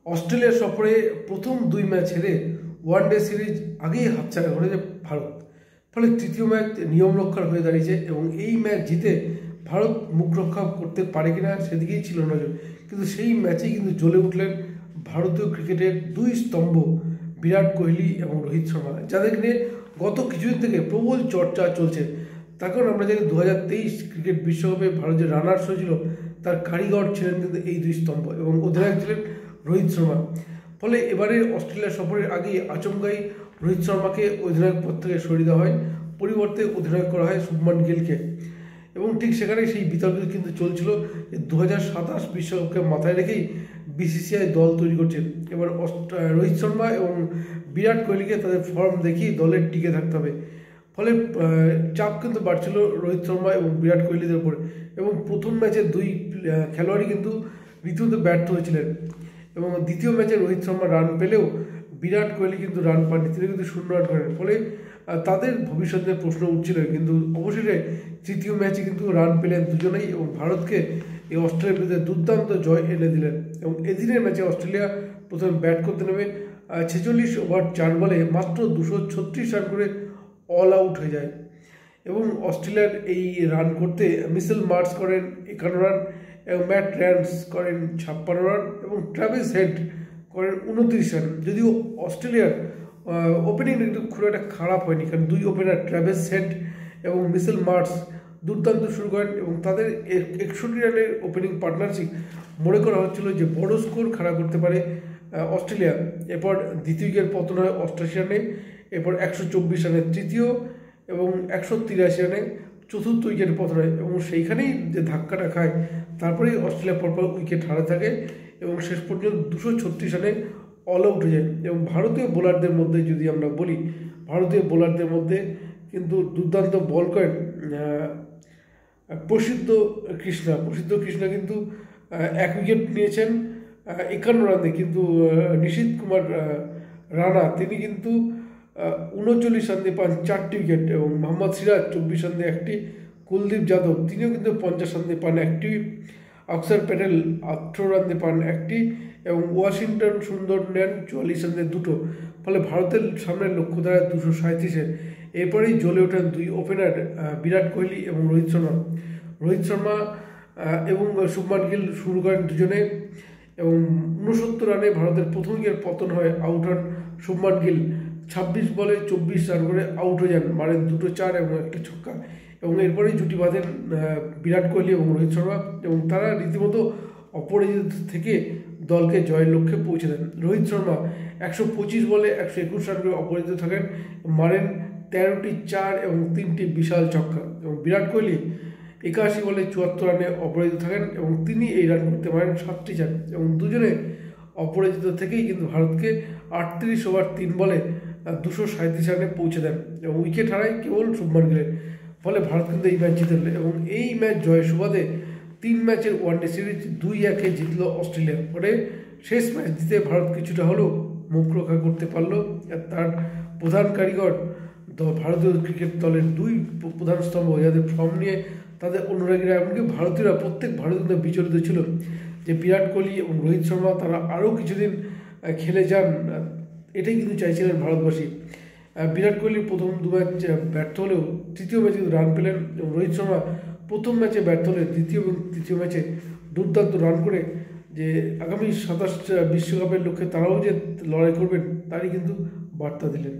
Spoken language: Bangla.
অস্ট্রেলিয়া সফরে প্রথম 2 ম্যাচ হেরে ওয়ানডে সিরিজ আগেই হাতছাড়া করেছে ভারত। ফলে তৃতীয় ম্যাচ নিয়ম রক্ষার হয়ে দাঁড়িয়েছে এবং এই ম্যাচ জিতে ভারত মুখ রক্ষা করতে পারে কিনা সেদিকেই ছিল নজর। কিন্তু সেই ম্যাচেই কিন্তু জ্বলে উঠলেন ভারতীয় ক্রিকেটের 2 স্তম্ভ বিরাট কোহলি এবং রোহিত শর্মা, যাদের নিয়ে গত কিছুদিন থেকে প্রবল চর্চা চলছে। তার কারণ আমরা জানি 2023 ক্রিকেট বিশ্বকাপে ভারত যে রানার্স হয়েছিল তার কারিগর ছিলেন কিন্তু এই 2 স্তম্ভ এবং অধিনায়ক ছিলেন রোহিত শর্মা। ফলে এবারে অস্ট্রেলিয়া সফরের আগেই আচমকাই রোহিত শর্মাকে অধিনায়ক পদ থেকে সরিয়ে দেওয়া হয়, পরিবর্তে অধিনায়ক করা হয় শুভমান গিলকে। এবং ঠিক সেখানে সেই বিতর্ক কিন্তু চলছিল যে 2027 বিশ্বকাপকে মাথায় রেখেই বিসিসিআই দল তৈরি করছে। এবার রোহিত শর্মা এবং বিরাট কোহলিকে তাদের ফর্ম দেখিয়ে দলের টিকে থাকতে হবে। ফলে চাপ কিন্তু বাড়ছিল রোহিত শর্মা এবং বিরাট কোহলিদের উপরে। এবং প্রথম ম্যাচে 2 খেলোয়াড়ই কিন্তু রীতিমতো ব্যর্থ হয়েছিলেন এবং দ্বিতীয় ম্যাচে রোহিত শর্মা রান পেলেও বিরাট কোহলি কিন্তু রান পাননি, তিনি কিন্তু 0 রান করেন। ফলে তাদের ভবিষ্যতের প্রশ্ন উঠছিল, কিন্তু অবশেষে তৃতীয় ম্যাচে কিন্তু রান পেলেন দুজনেই এবং ভারতকে এই অস্ট্রেলিয়ার বিরুদ্ধে দুর্দান্ত জয় এনে দিলেন। এবং এদিনের ম্যাচে অস্ট্রেলিয়া প্রথমে ব্যাট করতে নেমে 46 ওভার 4 বলে মাত্র 236 রান করে অল আউট হয়ে যায়। এবং অস্ট্রেলিয়ার এই রান করতে মিচেল মার্শ করেন 51 রান এবং ম্যাট র্যান্স করেন 56 রান এবং ট্রাভিস হেড করেন 29 রান। যদিও অস্ট্রেলিয়ার ওপেনিং কিন্তু খুব একটা খারাপ হয়নি, কারণ 2 ওপেনার ট্রাভিস হেড এবং মিচেল মার্শ দুর্দান্ত শুরু করেন এবং তাদের 61 রানের ওপেনিং পার্টনারশিপ মনে করা হচ্ছিল যে বড় স্কোর খাড়া করতে পারে অস্ট্রেলিয়া। এরপর দ্বিতীয় উইকেট পতন হয় 88 রানে, এরপর 124 রানে তৃতীয় এবং 183 রানে চতুর্থ উইকেট পতন হয় এবং সেইখানেই যে ধাক্কাটা খায় তারপরেই অস্ট্রেলিয়া পরপর উইকেট হারা থাকে এবং শেষ পর্যন্ত 236 রানে অল আউট হয়ে যায়। এবং ভারতীয় বোলারদের মধ্যে যদি আমরা বলি, ভারতীয় বোলারদের মধ্যে কিন্তু দুর্দান্ত বল করেন প্রসিদ্ধ কৃষ্ণা কিন্তু 1 উইকেট নিয়েছেন 51 রানে, কিন্তু নিশীথ কুমার রানা তিনি কিন্তু 39 রান দিয়ে পান 4টি উইকেট এবং মোহাম্মদ সিরাজ 24 রান দিয়ে 1টি, কুলদীপ যাদব তিনিও কিন্তু 50 রান দিয়ে পান 1টি, অক্ষর প্যাটেল 18 রান দিয়ে পান 1টি এবং ওয়াশিংটন সুন্দর নেন 44 রান দিয়ে 2টো। ফলে ভারতের সামনে লক্ষ্য দাঁড়ায় 237-এ। এরপরেই জ্বলে ওঠেন 2 ওপেনার বিরাট কোহলি এবং রোহিত শর্মা এবং শুভমান গিল শুরু করেন দুজনে এবং 69 রানে ভারতের প্রথম উইকেট পতন হয়, আউট হন শুভমান গিল। 26 বলে 24 রান করে আউট হয়ে যান, মারেন 2টো 4 এবং 1টি ছক্কা এবং এরপরেই জুটি বাঁধেন বিরাট কোহলি এবং রোহিত শর্মা এবং তারা রীতিমতো অপরাজিত থেকে দলকে জয়ের লক্ষ্যে পৌঁছে দেন। রোহিত শর্মা 125 বলে 121 রান করে অপরাজিত থাকেন, মারেন 13টি 4 এবং 3টি বিশাল ছক্কা এবং বিরাট কোহলি 81 বলে 74 রানে অপরাজিত থাকেন এবং তিনি এই রান করতে পারেন 7টি 4 এবং দুজনে অপরাজিত থেকেই কিন্তু ভারতকে 38 ওভার 3 বলে 237 রানে পৌঁছে দেন এবং উইকেট হারায় কেবল শুভমান গিলের। ফলে ভারত কিন্তু এই ম্যাচ জিতে এবং এই ম্যাচ জয়ের সুবাদে 3 ম্যাচের ওয়ানডে সিরিজ 2-1-এ জিতল অস্ট্রেলিয়া। ফলে শেষ ম্যাচ জিতে ভারত কিছুটা হলেও মুখ রক্ষা করতে পারল। তার প্রধান কারিগর ভারতীয় ক্রিকেট দলের 2 প্রধান স্তম্ভ, যাদের ফর্ম নিয়ে তাদের অনুরাগীরা এমনকি ভারতীয়রা প্রত্যেক ভারতীয় বিচলিত ছিল যে বিরাট কোহলি এবং রোহিত শর্মা তারা আরও কিছুদিন খেলে যান, এটাই কিন্তু চাইছিলেন ভারতবাসী। বিরাট কোহলি প্রথম 2 ম্যাচ ব্যর্থ হলেও তৃতীয় ম্যাচে রান পেলেন এবং রোহিত শর্মা প্রথম ম্যাচে ব্যর্থ হলে দ্বিতীয় এবং তৃতীয় ম্যাচে দুর্দান্ত রান করে যে আগামী 27 বিশ্বকাপের লক্ষ্যে তারাও যে লড়াই করবেন তারই কিন্তু বার্তা দিলেন।